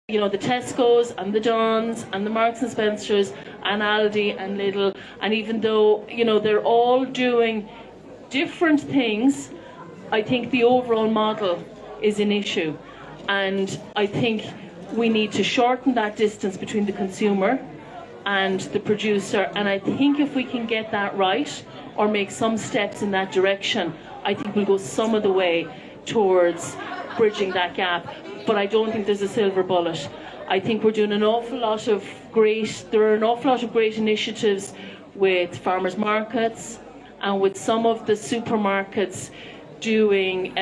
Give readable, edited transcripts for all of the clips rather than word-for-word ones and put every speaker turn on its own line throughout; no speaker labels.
the Tesco's and the Johns and the Marks and Spencers and Aldi and Lidl, and even though they're all doing different things, I think the overall model is an issue, and I think we need to shorten that distance between the consumer and the producer, and I think if we can get that right or make some steps in that direction, I think we'll go some of the way towards bridging that gap. But I don't think there's a silver bullet. I think we're doing there are an awful lot of great initiatives with farmers markets and with some of the supermarkets doing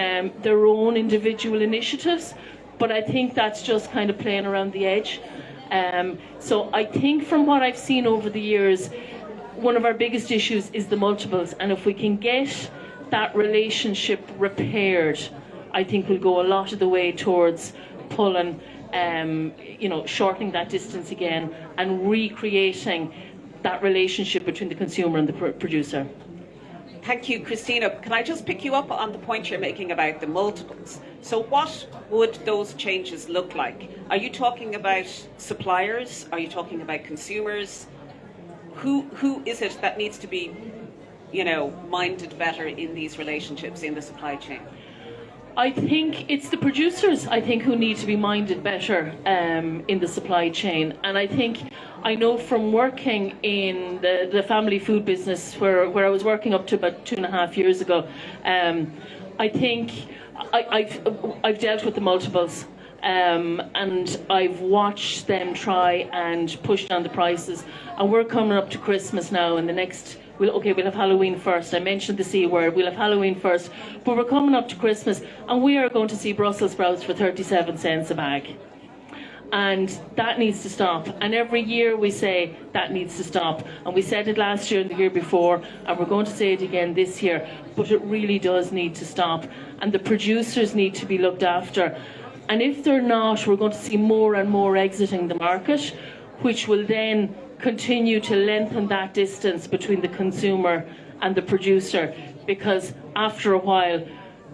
their own individual initiatives, but I think that's just kind of playing around the edge. So I think from what I've seen over the years, one of our biggest issues is the multiples, and if we can get that relationship repaired, I think we'll go a lot of the way towards pulling, shortening that distance again and recreating that relationship between the consumer and the producer.
Thank you, Cristiona. Can I just pick you up on the point you're making about the multiples? So what would those changes look like? Are you talking about suppliers? Are you talking about consumers? Who is it that needs to be, minded better in these relationships in the supply chain?
I think it's the producers, who need to be minded better in the supply chain. And I know from working in the family food business where I was working up to about 2.5 years ago, I think I've dealt with the multiples. And I've watched them try and push down the prices. And we're coming up to Christmas now, and we'll have Halloween first. I mentioned the C word. We'll have Halloween first, but we're coming up to Christmas, and we are going to see Brussels sprouts for 37 cents a bag. And that needs to stop. And every year we say that needs to stop. And we said it last year and the year before, and we're going to say it again this year. But it really does need to stop. And the producers need to be looked after. And if they're not, we're going to see more and more exiting the market, which will then continue to lengthen that distance between the consumer and the producer, because after a while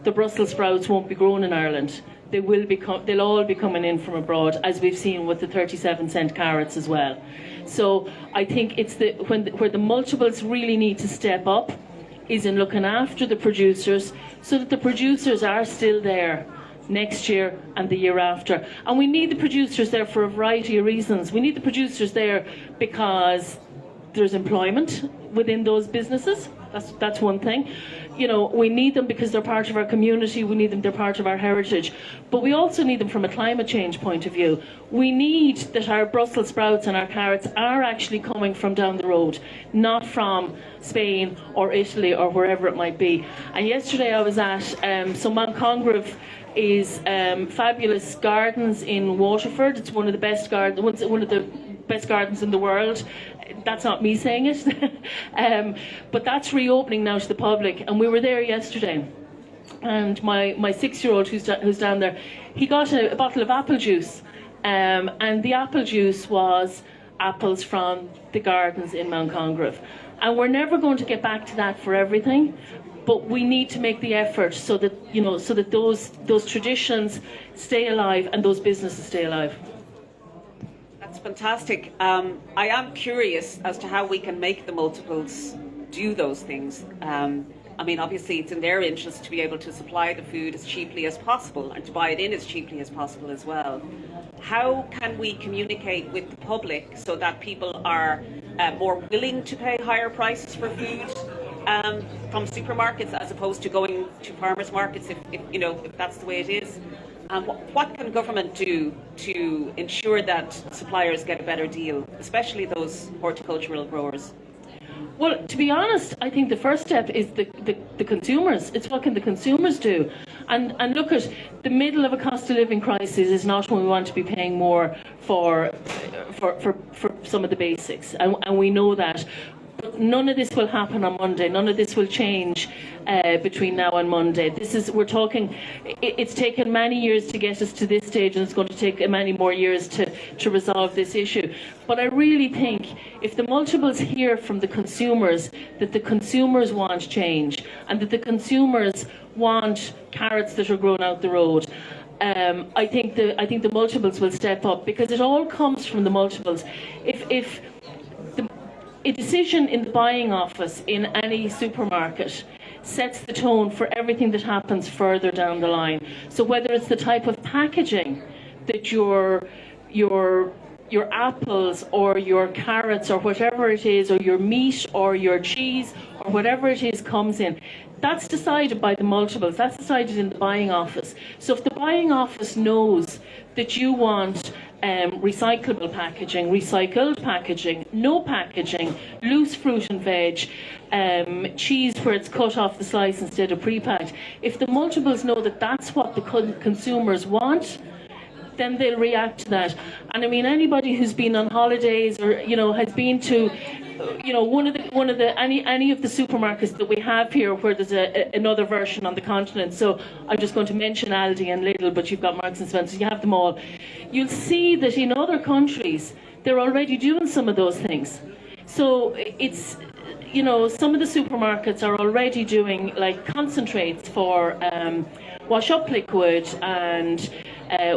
the Brussels sprouts won't be grown in Ireland. They'll all be coming in from abroad, as we've seen with the 37-cent carrots as well. So I think it's where the multiples really need to step up is in looking after the producers, so that the producers are still there next year and the year after. And we need the producers there for a variety of reasons. We need the producers there because there's employment within those businesses. That's one thing. We need them because they're part of our community. We need them, they're part of our heritage. But we also need them from a climate change point of view. We need that our Brussels sprouts and our carrots are actually coming from down the road, not from Spain or Italy or wherever it might be. And yesterday I was at Mount Congreve is fabulous gardens in Waterford. It's one of the best gardens in the world. That's not me saying it. But that's reopening now to the public, and we were there yesterday. And my 6-year-old who's down there, he got a bottle of apple juice, and the apple juice was apples from the gardens in Mount Congreve. And we're never going to get back to that for everything, but we need to make the effort so that those traditions stay alive and those businesses stay alive.
That's fantastic. I am curious as to how we can make the multiples do those things. Obviously it's in their interest to be able to supply the food as cheaply as possible and to buy it in as cheaply as possible as well. How can we communicate with the public so that people are more willing to pay higher prices for food from supermarkets as opposed to going to farmers markets if that's the way it is? And what can government do to ensure that suppliers get a better deal, especially those horticultural growers?
Well, to be honest, I think the first step is the consumers. It's what can the consumers do? And look at the middle of a cost of living crisis is not when we want to be paying more for some of the basics, and we know that. But none of this will happen on Monday. None of this will change between now and Monday. We're talking. It's taken many years to get us to this stage, and it's going to take many more years to resolve this issue. But I really think if the multiples hear from the consumers that the consumers want change, and that the consumers want carrots that are grown out the road, I think the multiples will step up, because it all comes from the multiples. If a decision in the buying office in any supermarket sets the tone for everything that happens further down the line. So whether it's the type of packaging that your apples or your carrots or whatever it is, or your meat or your cheese or whatever it is comes in, that's decided by the multiples. That's decided in the buying office. So if the buying office knows that you want recyclable packaging, recycled packaging, no packaging, loose fruit and veg, cheese where it's cut off the slice instead of pre-packed, if the multiples know that that's what the consumers want, then they'll react to that. And I mean, anybody who's been on holidays or has been to any of the supermarkets that we have here, where there's another version on the continent. So I'm just going to mention Aldi and Lidl, but you've got Marks and Spencer, you have them all. You'll see that in other countries they're already doing some of those things. So it's some of the supermarkets are already doing like concentrates for wash up liquid and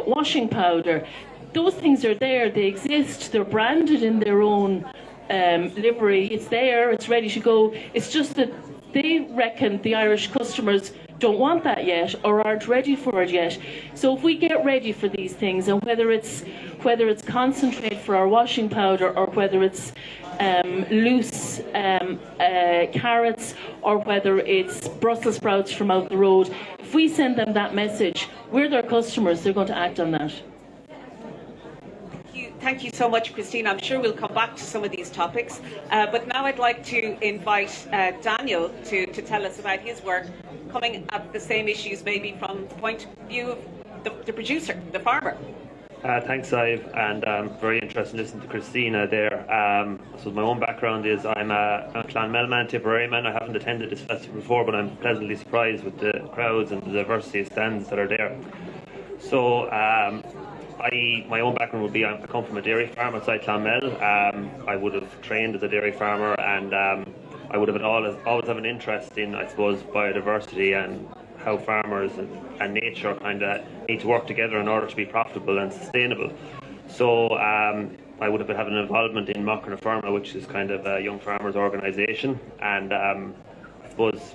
washing powder. Those things are there, they exist, they're branded in their own livery. It's there, it's ready to go. It's just that they reckon the Irish customers don't want that yet, or aren't ready for it yet. So if we get ready for these things, and whether it's concentrate for our washing powder, or whether it's loose carrots, or whether it's Brussels sprouts from out the road, if we send them that message, we're their customers, they're going to act on that.
Thank you so much, Christina. I'm sure we'll come back to some of these topics. But now I'd like to invite Daniel to tell us about his work coming at the same issues, maybe from the point of view of the producer, the farmer.
Thanks, Ive, and very interested in listening to Christina there. So my own background is I'm a Clonmel man, Tipperary man. I haven't attended this festival before, but I'm pleasantly surprised with the crowds and the diversity of stands that are there. So my own background would be I come from a dairy farm outside Clonmel. I would have trained as a dairy farmer, and I would have always have an interest in, I suppose, biodiversity and how farmers and nature kind of need to work together in order to be profitable and sustainable. So I would have been having an involvement in Macra Farma, which is kind of a young farmers organisation, and I suppose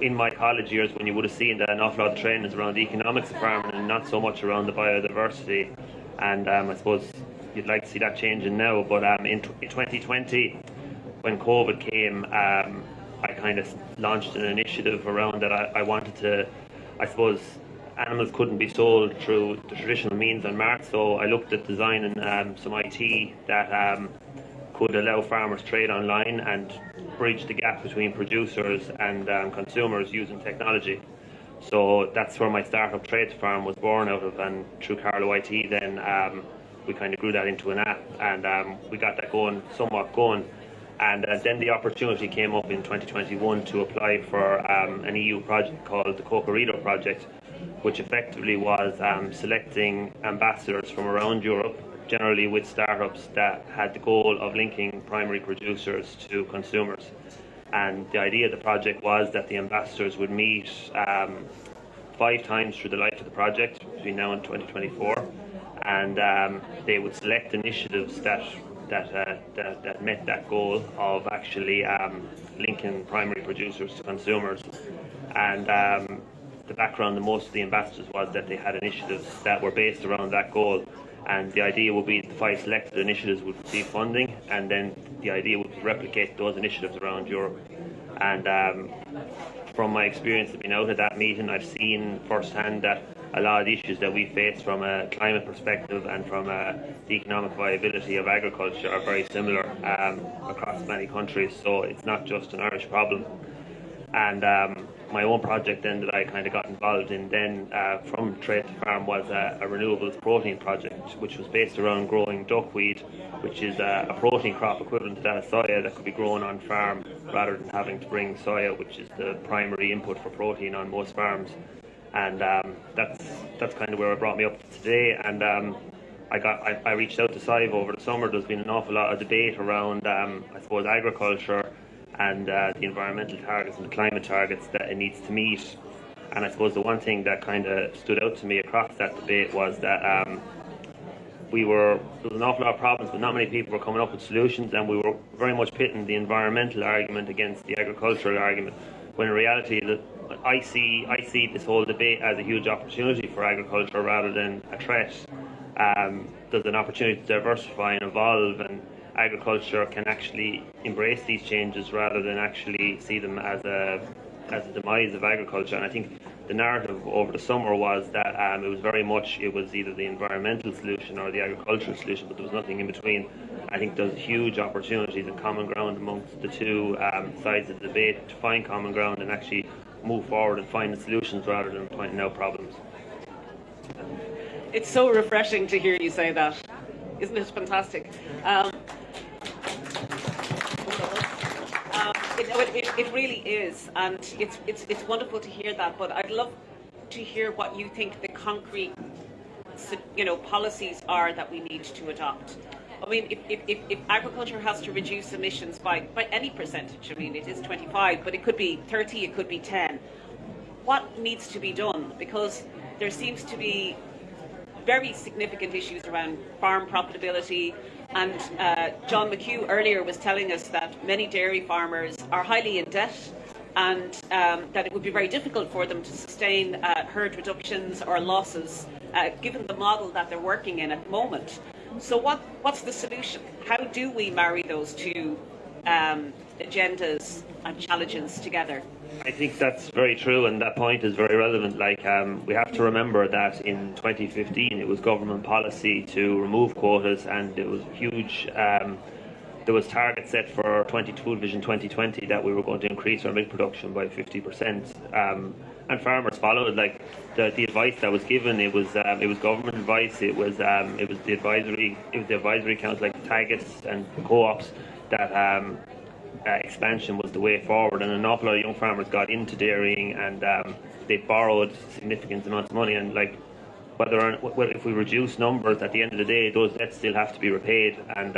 in my college years, when you would have seen that an awful lot of training is around the economics of farming and not so much around the biodiversity, and I suppose you'd like to see that changing now. But in 2020, when COVID came, I kind of launched an initiative around that. I wanted to, I suppose, animals couldn't be sold through the traditional means on Mart, so I looked at designing some IT that could allow farmers trade online and bridge the gap between producers and consumers using technology. So that's where my startup Trade to Farm was born out of, and through Carlo IT then we kind of grew that into an app, and we got that somewhat going. And then the opportunity came up in 2021 to apply for an EU project called the Cocorito project, which effectively was selecting ambassadors from around Europe, generally with startups that had the goal of linking primary producers to consumers. And the idea of the project was that the ambassadors would meet 5 times through the life of the project between now and 2024, and they would select initiatives that met that goal of actually linking primary producers to consumers. And the background of most of the ambassadors was that they had initiatives that were based around that goal. And the idea would be the 5 selected initiatives would receive funding, and then the idea would be to replicate those initiatives around Europe. And from my experience of being out at that meeting, I've seen firsthand that a lot of the issues that we face from a climate perspective and from the economic viability of agriculture are very similar across many countries. So it's not just an Irish problem. And my own project then that I kind of got involved in then from Trade to Farm was a renewables protein project, which was based around growing duckweed, which is a protein crop equivalent to that of soya that could be grown on farm rather than having to bring soya, which is the primary input for protein on most farms. And that's kind of where it brought me up to today. And I reached out to Savour over the summer. There's been an awful lot of debate around I suppose agriculture and the environmental targets and the climate targets that it needs to meet. And I suppose the one thing that kind of stood out to me across that debate was that there was an awful lot of problems, but not many people were coming up with solutions, and we were very much pitting the environmental argument against the agricultural argument, when in reality I see this whole debate as a huge opportunity for agriculture rather than a threat. There's an opportunity to diversify and evolve, and agriculture can actually embrace these changes rather than actually see them as a demise of agriculture. And I think the narrative over the summer was that it was either the environmental solution or the agricultural solution, but there was nothing in between. I think there's huge opportunities and common ground amongst the two sides of the debate to find common ground and actually move forward and find the solutions rather than pointing out problems.
It's so refreshing to hear you say that. Isn't it fantastic? It really is, and it's wonderful to hear that. But I'd love to hear what you think the concrete, policies are that we need to adopt. I mean, if agriculture has to reduce emissions by any percentage, I mean, it is 25, but it could be 30, it could be 10. What needs to be done? Because there seems to be very significant issues around farm profitability. And John McHugh earlier was telling us that many dairy farmers are highly in debt, and that it would be very difficult for them to sustain herd reductions or losses, given the model that they're working in at the moment. So what's the solution? How do we marry those two agendas and challenges together?
I think that's very true, and that point is very relevant. We have to remember that in 2015 it was government policy to remove quotas, and it was huge. There was targets set for Food Vision 2020 that we were going to increase our milk production by 50%, and farmers followed. The advice that was given, it was government advice. It was the advisory council like Tagus and co-ops that. Expansion was the way forward, and an awful lot of young farmers got into dairying, and they borrowed significant amounts of money. And if we reduce numbers, at the end of the day, those debts still have to be repaid, and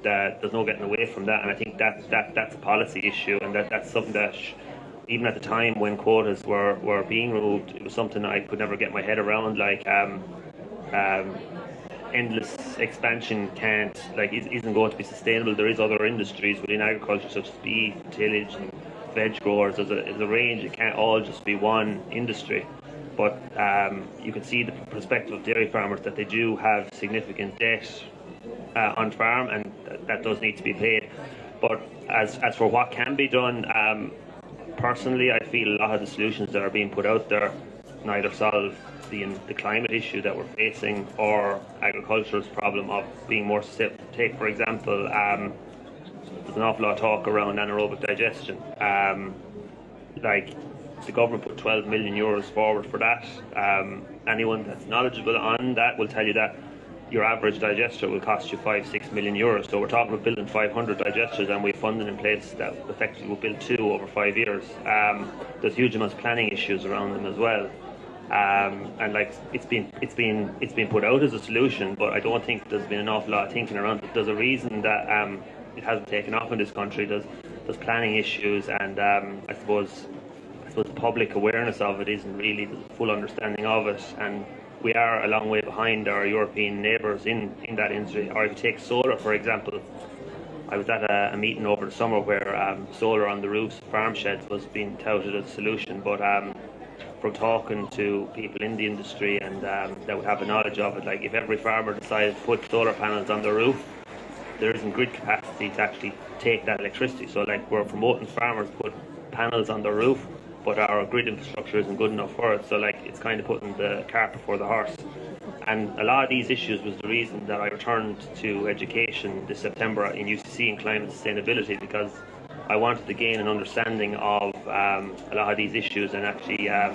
there's no getting away from that. And I think that's a policy issue, and that's something that even at the time when quotas were being removed, it was something I could never get my head around. Endless expansion isn't going to be sustainable. There is other industries within agriculture such as beef, tillage and veg growers. There's a range. It can't all just be one industry. But you can see the perspective of dairy farmers that they do have significant debt on farm, and that does need to be paid. But as for what can be done, personally I feel a lot of the solutions that are being put out there neither solve the climate issue that we're facing or agriculture's problem of being more susceptible. Take, for example, there's an awful lot of talk around anaerobic digestion. The government put €12 million forward for that. Anyone that's knowledgeable on that will tell you that your average digester will cost you €5-6 million. So we're talking about building 500 digesters, and we've funding in place that effectively will build 2 over 5 years. There's huge amounts of planning issues around them as well. It's been put out as a solution, but I don't think there's been an awful lot of thinking around it. There's a reason that it hasn't taken off in this country. There's planning issues, and I suppose public awareness of it isn't really the full understanding of it, and we are a long way behind our European neighbours in that industry. Or if you take solar, for example, I was at a meeting over the summer where solar on the roofs of farm sheds was being touted as a solution, but from talking to people in the industry and that would have the knowledge of it, if every farmer decided to put solar panels on the roof, there isn't grid capacity to actually take that electricity. So we're promoting farmers to put panels on the roof, but our grid infrastructure isn't good enough for it. So it's kind of putting the cart before the horse. And a lot of these issues was the reason that I returned to education this September in UCC in climate sustainability, because I wanted to gain an understanding of a lot of these issues and actually, I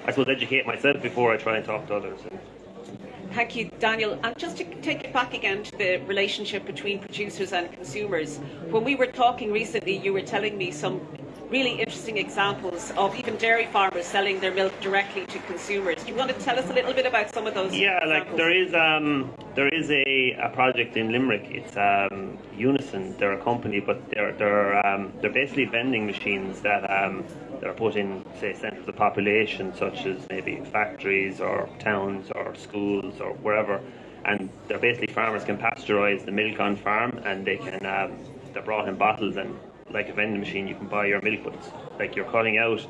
suppose, educate myself before I try and talk to others.
Thank you, Daniel. And just to take it back again to the relationship between producers and consumers, when we were talking recently, you were telling me some really interesting examples of even dairy farmers selling their milk directly to consumers. Do you want to tell us a little bit about some of those examples?
There is There is a project in Limerick. It's Unison. They're a company, but they're basically vending machines that are put in, say, centres of population, such as maybe factories or towns or schools or wherever. And they're basically, farmers can pasteurise the milk on farm, and they can they're brought in bottles, and like a vending machine, you can buy your milk, but like you're cutting out.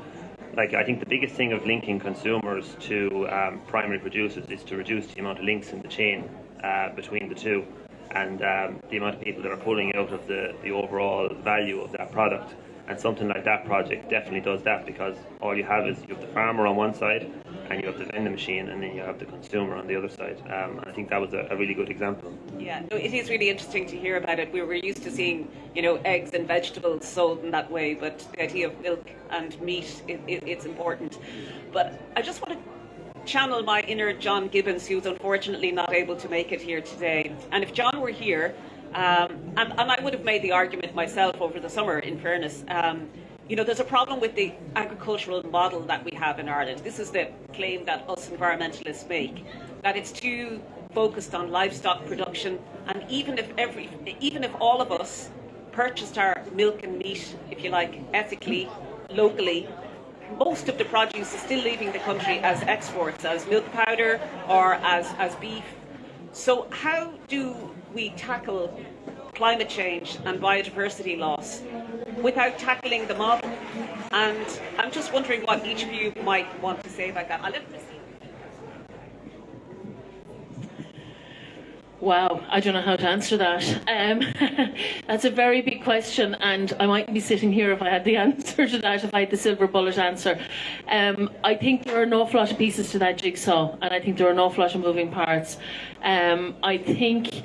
Like, I think the biggest thing of linking consumers to primary producers is to reduce the amount of links in the chain between the two, and the amount of people that are pulling out of the overall value of that product. And something like that project definitely does that, because all you have is you have the farmer on one side, and you have the vending machine, and then you have the consumer on the other side. And I think that was a really good example.
Yeah, no, it is really interesting to hear about it. We're used to seeing, eggs and vegetables sold in that way, but the idea of milk and meat, it's important. But I just want to channel my inner John Gibbons, who's unfortunately not able to make it here today. And if John were here, and I would have made the argument myself over the summer, in fairness, there's a problem with the agricultural model that we have in Ireland. This is the claim that us environmentalists make, that it's too focused on livestock production, and even if all of us purchased our milk and meat, if you like, ethically, locally, most of the produce is still leaving the country as exports, as milk powder or as beef. So how do we tackle climate change and biodiversity loss without tackling the model? And I'm just wondering what each of you might want to say about that. I'll let Christine.
Wow, I don't know how to answer that. That's a very big question, and I mightn't be sitting here if I had the answer to that, if I had the silver bullet answer. I think there are an awful lot of pieces to that jigsaw, and I think there are an awful lot of moving parts. I think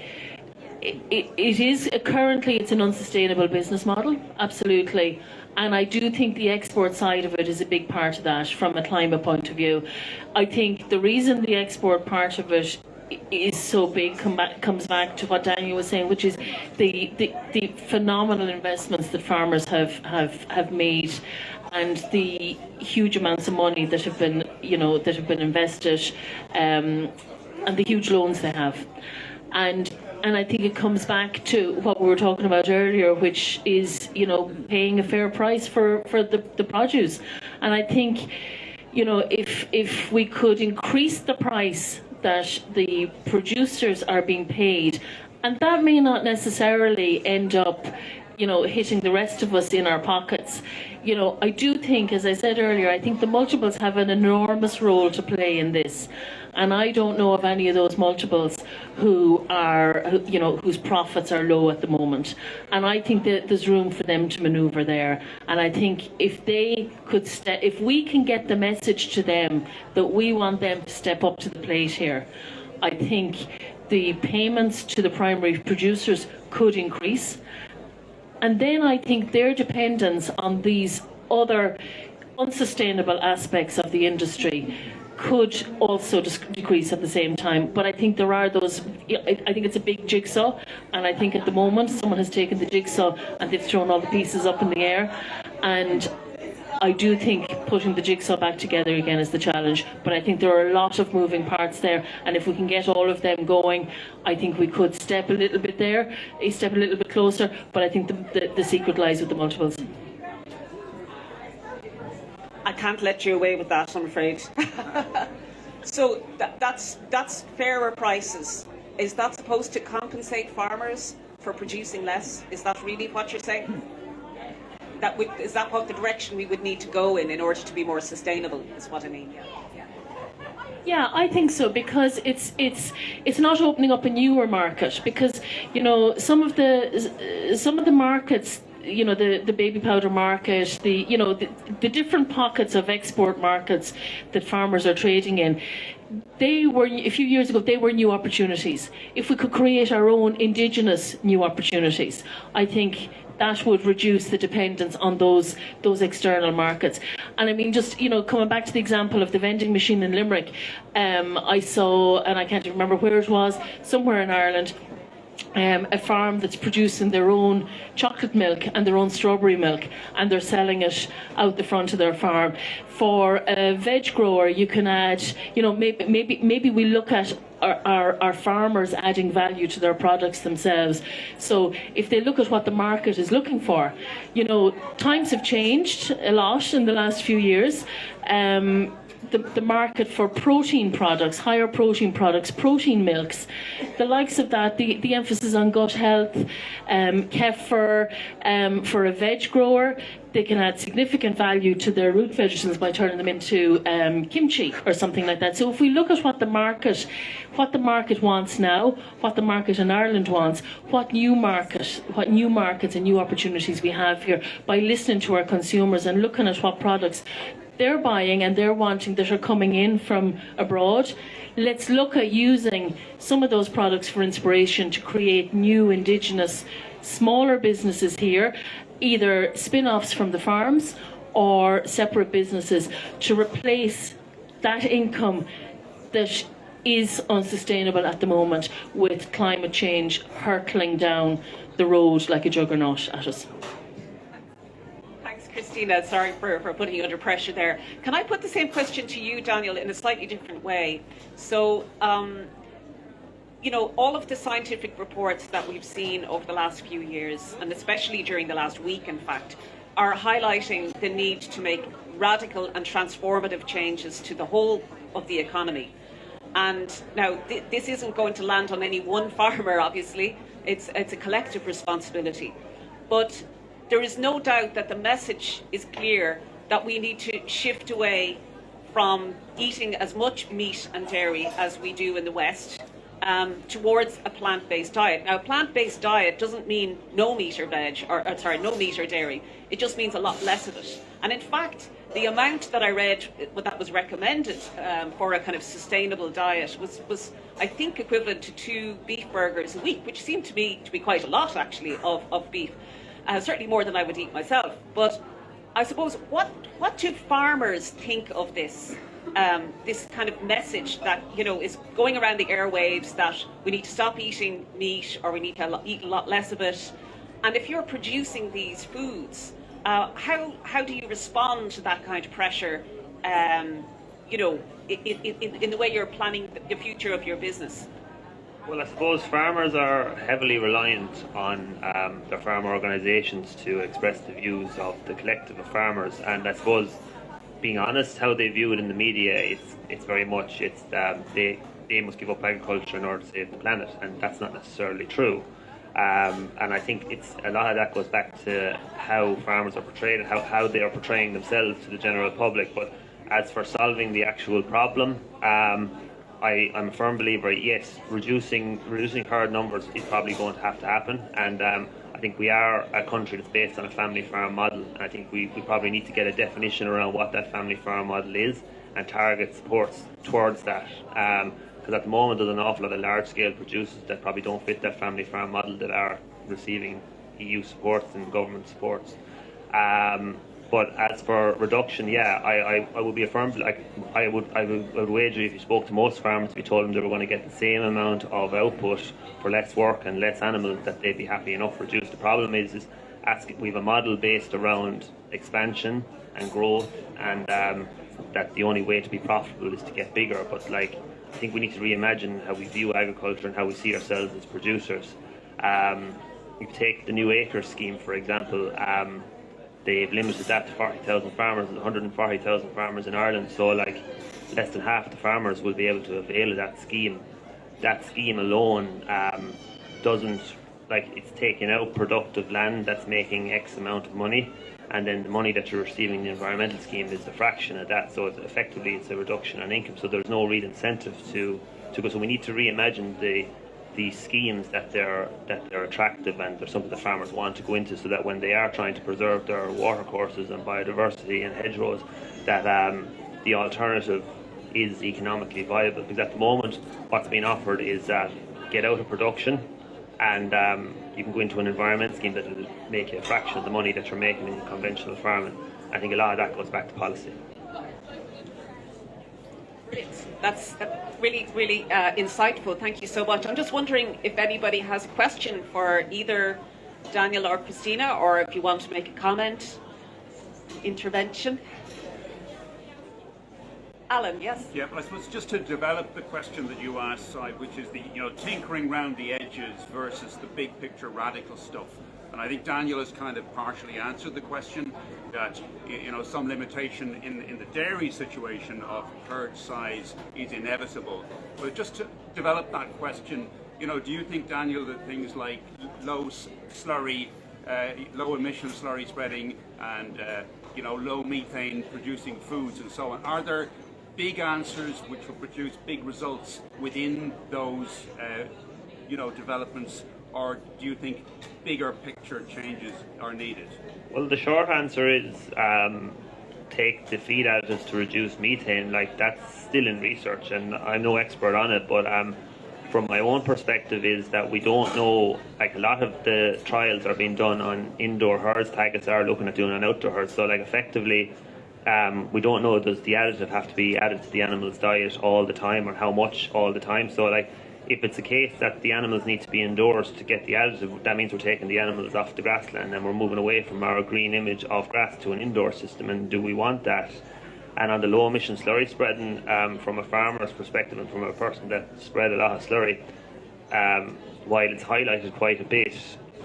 it is currently it's an unsustainable business model, absolutely. And I do think the export side of it is a big part of that from a climate point of view. I think the reason the export part of it is so big comes back to what Daniel was saying, which is the phenomenal investments that farmers have made, and the huge amounts of money that have been invested, and the huge loans they have, and I think it comes back to what we were talking about earlier, which is paying a fair price for the produce. And I think if we could increase the price that the producers are being paid, and that may not necessarily end up hitting the rest of us in our pockets. I do think, as I said earlier, I think the multiples have an enormous role to play in this. And I don't know of any of those multiples whose profits are low at the moment. And I think that there's room for them to manoeuvre there. And I think if we can get the message to them that we want them to step up to the plate here, I think the payments to the primary producers could increase. And then I think their dependence on these other unsustainable aspects of the industry could also decrease at the same time. But I think there are those, I think it's a big jigsaw, and I think at the moment someone has taken the jigsaw and they've thrown all the pieces up in the air, and I do think putting the jigsaw back together again is the challenge. But I think there are a lot of moving parts there, and if we can get all of them going, I think we could step a little bit there, step a little bit closer. But I think the secret lies with the multiples.
I can't let you away with that, I'm afraid. So that's fairer prices. Is that supposed to compensate farmers for producing less? Is that really what you're saying? Is that what the direction we would need to go in order to be more sustainable, is what I mean?
Yeah, I think so, because it's not opening up a newer market, because some of the markets, the baby powder market, the different pockets of export markets that farmers are trading in, they were, a few years ago, they were new opportunities. If we could create our own indigenous new opportunities, I think that would reduce the dependence on those external markets. And I mean, just coming back to the example of the vending machine in Limerick, I saw, and I can't remember where it was, somewhere in Ireland, a farm that's producing their own chocolate milk and their own strawberry milk, and they're selling it out the front of their farm. For a veg grower, you can add, maybe we look at our farmers adding value to their products themselves. So if they look at what the market is looking for, times have changed a lot in the last few years. The market for protein products, higher protein products, protein milks, the likes of that, the emphasis on gut health, kefir, for a veg grower, they can add significant value to their root vegetables by turning them into kimchi or something like that. So if we look at what the market wants now, what the market in Ireland wants, what new markets and new opportunities we have here, by listening to our consumers and looking at what products they're buying and they're wanting that are coming in from abroad, let's look at using some of those products for inspiration to create new indigenous smaller businesses here, either spin-offs from the farms or separate businesses, to replace that income that is unsustainable at the moment, with climate change hurtling down the road like a juggernaut at us.
Christina, sorry for putting you under pressure there. Can I put the same question to you, Daniel, in a slightly different way? So, all of the scientific reports that we've seen over the last few years, and especially during the last week, in fact, are highlighting the need to make radical and transformative changes to the whole of the economy. And now, this isn't going to land on any one farmer, obviously. It's a collective responsibility. But there is no doubt that the message is clear that we need to shift away from eating as much meat and dairy as we do in the West, towards a plant-based diet. Now, a plant-based diet doesn't mean no meat or no meat or dairy. It just means a lot less of it. And in fact, the amount that I read that was recommended for a kind of sustainable diet was I think equivalent to 2 beef burgers a week, which seemed to me to be quite a lot, actually, of beef. Certainly more than I would eat myself. But I suppose, what do farmers think of this kind of message that is going around the airwaves, that we need to stop eating meat, or we need to eat a lot less of it? And if you're producing these foods, how do you respond to that kind of pressure? In the way you're planning the future of your business?
Well, I suppose farmers are heavily reliant on their farmer organisations to express the views of the collective of farmers, and I suppose, being honest, how they view it in the media, it's very much they must give up agriculture in order to save the planet, and that's not necessarily true. And I think a lot of that goes back to how farmers are portrayed and how they are portraying themselves to the general public. But as for solving the actual problem, I'm a firm believer, yes, reducing herd numbers is probably going to have to happen, and I think we are a country that's based on a family farm model, and I think we probably need to get a definition around what that family farm model is and target supports towards that, because at the moment there's an awful lot of large-scale producers that probably don't fit that family farm model that are receiving EU supports and government supports. But as for reduction, I would be a firm, I would wager if you spoke to most farmers, if you told them they were going to get the same amount of output for less work and less animals, that they'd be happy enough to reduce. The problem is we have a model based around expansion and growth, and that the only way to be profitable is to get bigger. But I think we need to reimagine how we view agriculture and how we see ourselves as producers. You take the new acre scheme, for example. They've limited that to 40,000 farmers. There's 140,000 farmers in Ireland, so less than half the farmers will be able to avail of that scheme. That scheme alone doesn't, it's taking out productive land that's making X amount of money, and then the money that you're receiving in the environmental scheme is a fraction of that, so effectively it's a reduction on income, so there's no real incentive to go. So we need to reimagine the schemes that they're attractive and they're something the farmers want to go into, so that when they are trying to preserve their watercourses and biodiversity and hedgerows, that the alternative is economically viable. Because at the moment what's being offered is that get out of production and you can go into an environment scheme that will make you a fraction of the money that you're making in conventional farming. I think a lot of that goes back to policy.
Brilliant. That's really, really insightful. Thank you so much. I'm just wondering if anybody has a question for either Daniel or Cristiona, or if you want to make a comment, intervention. Alan, yes?
Yeah, I suppose just to develop the question that you asked, Si, which is the tinkering around the edges versus the big picture radical stuff. And I think Daniel has kind of partially answered the question that some limitation in the dairy situation of herd size is inevitable. But just to develop that question, do you think, Daniel, that things like low emission slurry spreading and low methane producing foods and so on, are there big answers which will produce big results within those developments, or do you think bigger picture changes are needed?
Well, the short answer is take the feed additives to reduce methane. Like, that's still in research, and I'm no expert on it, but from my own perspective is that we don't know, like, a lot of the trials are being done on indoor herds. Taggets are looking at doing on outdoor herds, so like effectively we don't know, does the additive have to be added to the animal's diet all the time, or how much all the time. So like, if it's a case that the animals need to be indoors to get the additive, that means we're taking the animals off the grassland and we're moving away from our green image of grass to an indoor system. And do we want that? And on the low emission slurry spreading, from a farmer's perspective and from a person that spread a lot of slurry, while it's highlighted quite a bit,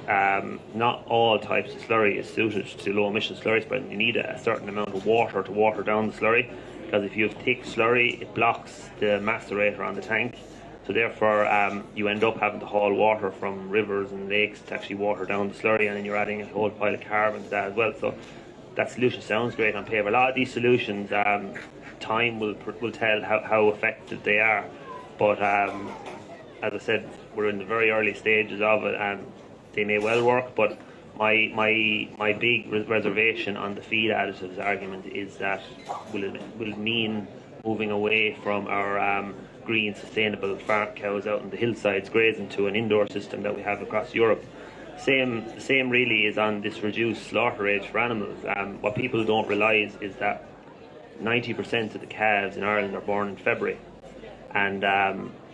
not all types of slurry is suited to low emission slurry spreading. You need a certain amount of water to water down the slurry, because if you have thick slurry, it blocks the macerator on the tank. So therefore, you end up having to haul water from rivers and lakes to actually water down the slurry, and then you're adding a whole pile of carbon to that as well. So that solution sounds great on paper. A lot of these solutions, time will tell how effective they are. But as I said, we're in the very early stages of it, and they may well work. But my big reservation on the feed additives argument is that will it mean moving away from our green, sustainable farm cows out in the hillsides grazing to an indoor system that we have across Europe. Same really is on this reduced slaughter age for animals. What people don't realise is that 90% of the calves in Ireland are born in February, and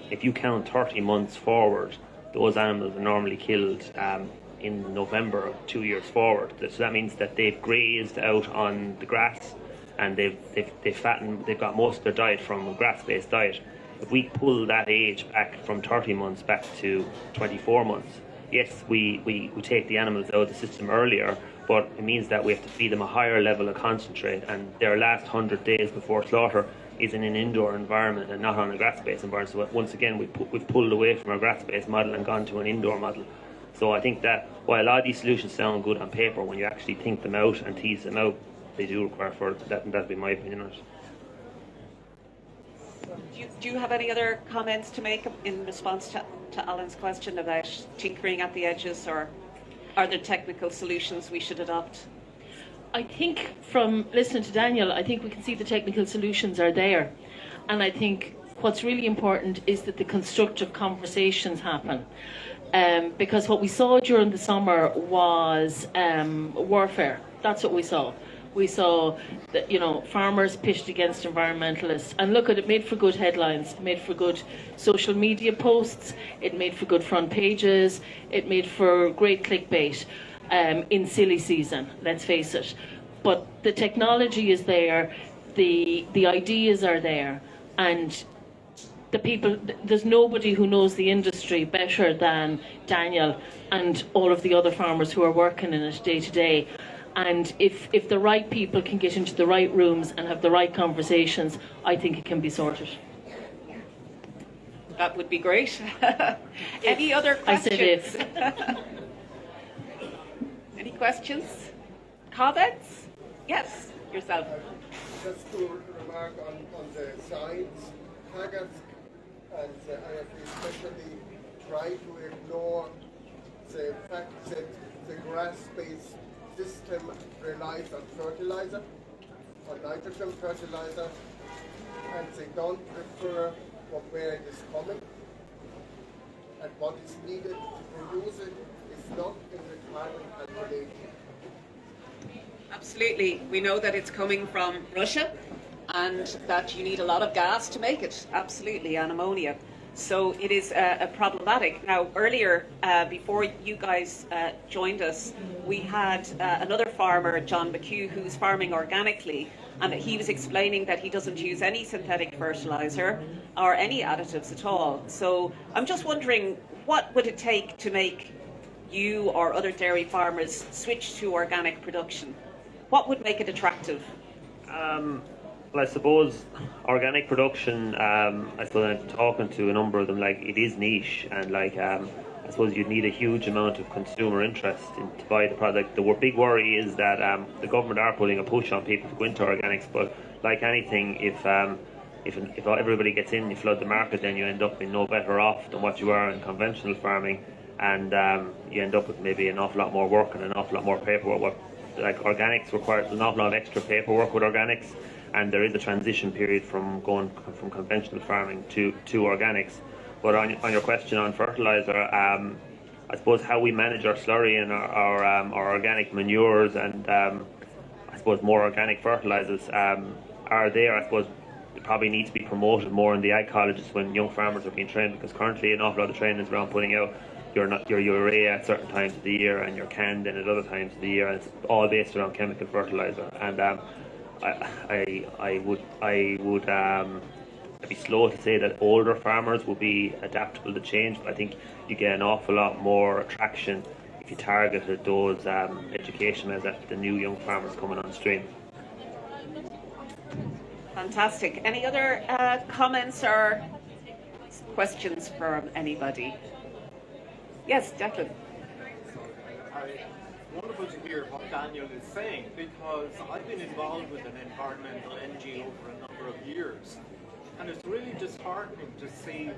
if you count 30 months forward, those animals are normally killed in November 2 years forward. So that means that they've grazed out on the grass, and they've fattened. They've got most of their diet from a grass-based diet. If we pull that age back from 30 months back to 24 months, yes, we take the animals out of the system earlier, but it means that we have to feed them a higher level of concentrate, and their last 100 days before slaughter is in an indoor environment and not on a grass-based environment. So once again, we've pulled away from our grass-based model and gone to an indoor model. So I think that while a lot of these solutions sound good on paper, when you actually think them out and tease them out, they do require further. That'd be my opinion on it.
Do you have any other comments to make in response to Alan's question about tinkering at the edges, or are there technical solutions we should adopt?
I think from listening to Daniel, I think we can see the technical solutions are there. And I think what's really important is that the constructive conversations happen. Because what we saw during the summer was warfare. That's what we saw. We saw that, farmers pitched against environmentalists, and look, it made for good headlines, it made for good social media posts, it made for good front pages, it made for great clickbait in silly season, let's face it. But the technology is there, the ideas are there, and the people, there's nobody who knows the industry better than Daniel and all of the other farmers who are working in it day to day. And if the right people can get into the right rooms and have the right conversations, I think it can be sorted.
That would be great. Any other questions?
I said if.
Any questions? Comments? Yes, yourself.
Just to remark on the signs, targets and IFE especially try to ignore the fact that the grass-based system relies on fertilizer, on nitrogen fertilizer, and they don't refer from where it is coming. And what is needed to produce it is not in the carbon calculation.
Absolutely. We know that it's coming from Russia, and that you need a lot of gas to make it, absolutely, and ammonia. So it is problematic. Now, earlier, before you guys joined us, we had another farmer, John McHugh, who's farming organically, and he was explaining that he doesn't use any synthetic fertiliser or any additives at all. So I'm just wondering, what would it take to make you or other dairy farmers switch to organic production? What would make it attractive?
Well, I suppose organic production, I suppose I'm talking to a number of them, like, it is niche, and like I suppose you'd need a huge amount of consumer interest to buy the product. The big worry is that the government are putting a push on people to go into organics, but like anything, if everybody gets in, you flood the market, then you end up being no better off than what you are in conventional farming, and you end up with maybe an awful lot more work and an awful lot more paperwork. Like, organics requires an awful lot of extra paperwork with organics, and there is a transition period from going from conventional farming to organics. But on your question on fertiliser, I suppose how we manage our slurry and our organic manures and I suppose more organic fertilisers are there. I suppose they probably need to be promoted more in the ag colleges when young farmers are being trained, because currently an awful lot of training is around putting out your urea at certain times of the year and your candid at other times of the year, and it's all based around chemical fertiliser. And I'd be slow to say that older farmers will be adaptable to change, but I think you get an awful lot more traction if you targeted those education as the new young farmers coming on stream.
Fantastic. Any other comments or questions from anybody? Yes, Declan.
It's wonderful to hear what Daniel is saying, because I've been involved with an environmental NGO for a number of years, and it's really disheartening to see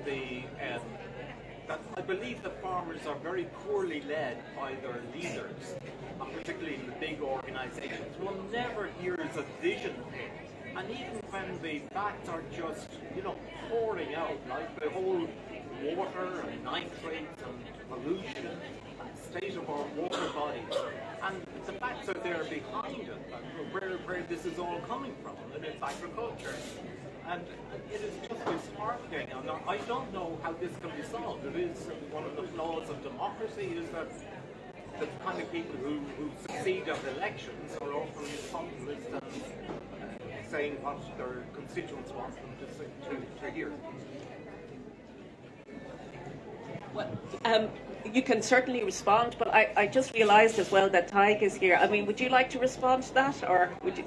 that I believe the farmers are very poorly led by their leaders, particularly in the big organisations. One never hears a vision, and even when the facts are just, pouring out, like the whole water and nitrates and pollution and state of our water bodies, and the facts are there behind it, where this is all coming from, and it's agriculture. And it is just disheartening, and I don't know how this can be solved. It is one of the flaws of democracy, is that the kind of people who succeed at elections are often populist and saying what their constituents want them to hear.
Well, you can certainly respond, but I just realised as well that Tig is here. I mean, would you like to respond to that, or would you?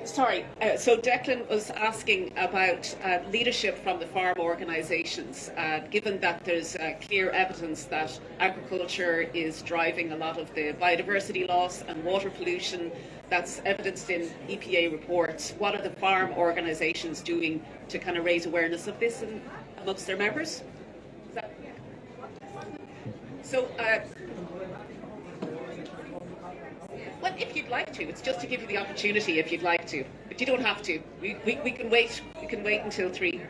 Sorry, so Declan was asking about leadership from the farm organisations, given that there's clear evidence that agriculture is driving a lot of the biodiversity loss and water pollution that's evidenced in EPA reports. What are the farm organisations doing to kind of raise awareness of this amongst their members? Well, if you'd like to, it's just to give you the opportunity if you'd like to, but you don't have to. We can wait. We can wait until 3.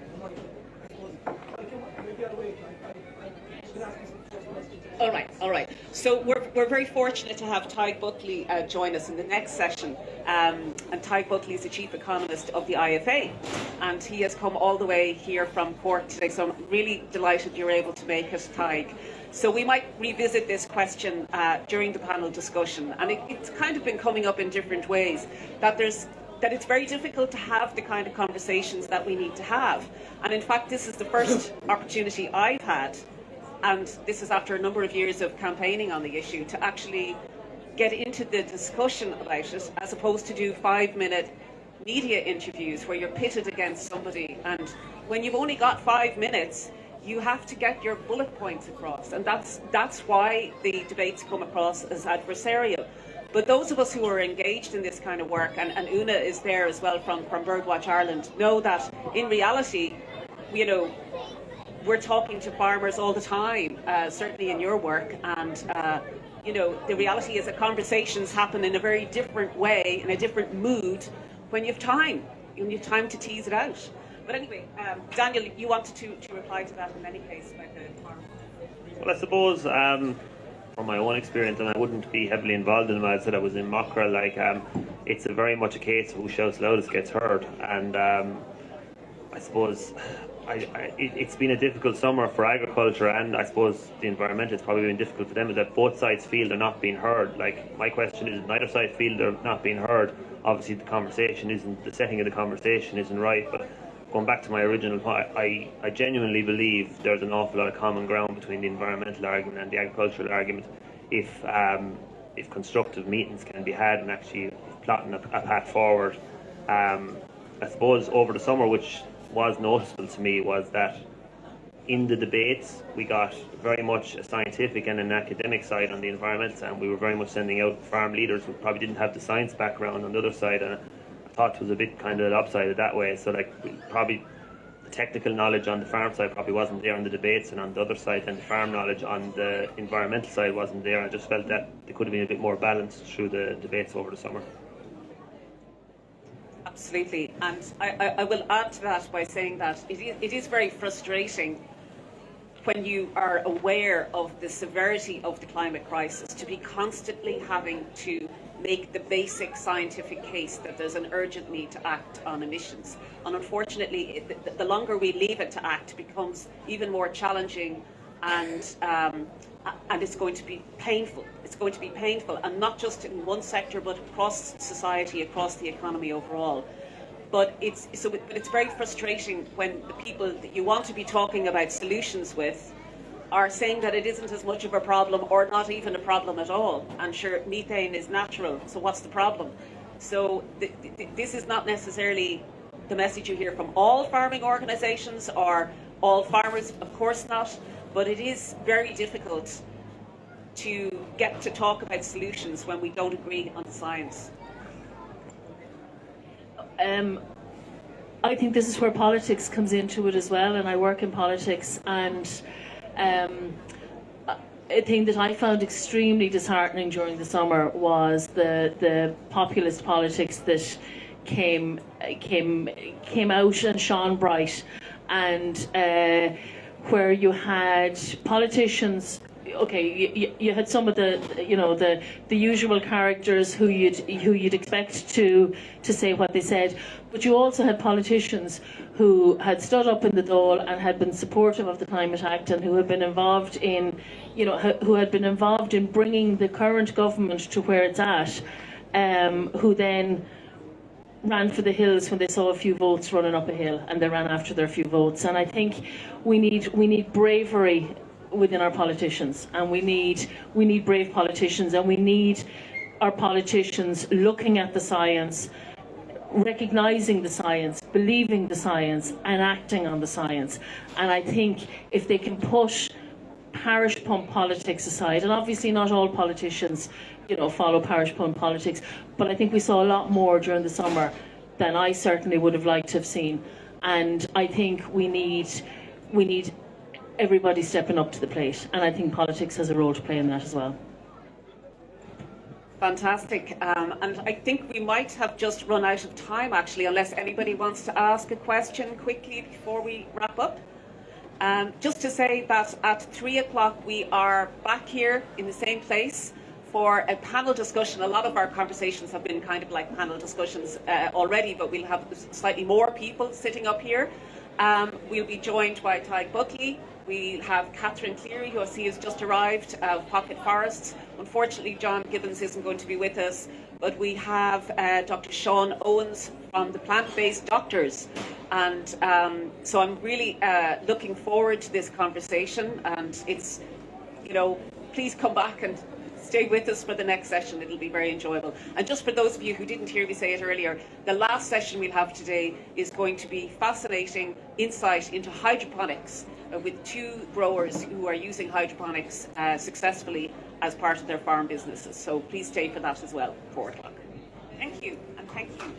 All right. So we're very fortunate to have Tig Buckley join us in the next session. And Tig Buckley is the Chief Economist of the IFA, and he has come all the way here from Cork today. So I'm really delighted you're able to make it, Tig. So we might revisit this question during the panel discussion, and it's kind of been coming up in different ways, that it's very difficult to have the kind of conversations that we need to have. And in fact, this is the first opportunity I've had, and this is after a number of years of campaigning on the issue, to actually get into the discussion about it, as opposed to do 5-minute media interviews where you're pitted against somebody. And when you've only got 5 minutes, you have to get your bullet points across, and that's why the debates come across as adversarial. But those of us who are engaged in this kind of work, and Una is there as well from Birdwatch Ireland, know that in reality, we're talking to farmers all the time, certainly in your work, and the reality is that conversations happen in a very different way, in a different mood, when you have time to tease it out. But anyway, Daniel, you wanted to reply to that in any case about the farm.
Well, I suppose from my own experience, and I wouldn't be heavily involved in them. As I said, I was in Mockra. It's a very much a case of who shouts loudest gets heard, and I suppose it's been a difficult summer for agriculture, and I suppose the environment has probably been difficult for them, is that both sides feel they're not being heard. Like, my question is, neither side feel they're not being heard. Obviously the setting of the conversation isn't right, but going back to my original point, I genuinely believe there's an awful lot of common ground between the environmental argument and the agricultural argument if constructive meetings can be had and actually plotting a path forward. I suppose over the summer, which was noticeable to me, was that in the debates we got very much a scientific and an academic side on the environmental side, and we were very much sending out farm leaders who probably didn't have the science background on the other side, and I thought it was a bit kind of lopsided that way. So probably the technical knowledge on the farm side probably wasn't there in the debates, and on the other side then the farm knowledge on the environmental side wasn't there. I just felt that they could have been a bit more balanced through the debates over the summer.
Absolutely, and I will add to that by saying that it is very frustrating when you are aware of the severity of the climate crisis to be constantly having to make the basic scientific case that there's an urgent need to act on emissions. And unfortunately, the longer we leave it to act, becomes even more challenging, and it's going to be painful. It's going to be painful, and not just in one sector, but across society, across the economy overall. But it's very frustrating when the people that you want to be talking about solutions with are saying that it isn't as much of a problem, or not even a problem at all. And sure, methane is natural, so what's the problem? So this is not necessarily the message you hear from all farming organisations or all farmers, of course not, but it is very difficult to get to talk about solutions when we don't agree on the science.
I think this is where politics comes into it as well, and I work in politics, and a thing that I found extremely disheartening during the summer was the populist politics that came out and shone bright, and where you had politicians. Okay, you had some of the usual characters who you'd expect to say what they said, but you also had politicians who had stood up in the Dáil and had been supportive of the Climate Act, and who had been involved in bringing the current government to where it's at, who then ran for the hills when they saw a few votes running up a hill, and they ran after their few votes. And I think we need bravery within our politicians, and we need brave politicians, and we need our politicians looking at the science, recognising the science, believing the science, and acting on the science. And I think if they can put parish pump politics aside, and obviously not all politicians follow parish pump politics, but I think we saw a lot more during the summer than I certainly would have liked to have seen. And I think we need everybody stepping up to the plate, and I think politics has a role to play in that as well.
Fantastic, and I think we might have just run out of time actually, unless anybody wants to ask a question quickly before we wrap up. Just to say that at 3 o'clock we are back here in the same place for a panel discussion. A lot of our conversations have been kind of like panel discussions already, but we'll have slightly more people sitting up here. We'll be joined by Ty Buckley. We have Catherine Cleary, who I see has just arrived, of Pocket Forests. Unfortunately, John Gibbons isn't going to be with us, but we have Dr. Sean Owens from the Plant-Based Doctors. And so I'm really looking forward to this conversation, and it's, please come back and stay with us for the next session. It'll be very enjoyable. And just for those of you who didn't hear me say it earlier, the last session we'll have today is going to be fascinating insight into hydroponics, with 2 growers who are using hydroponics successfully as part of their farm businesses. So please stay for that as well, 4 o'clock. Thank you, and thank you.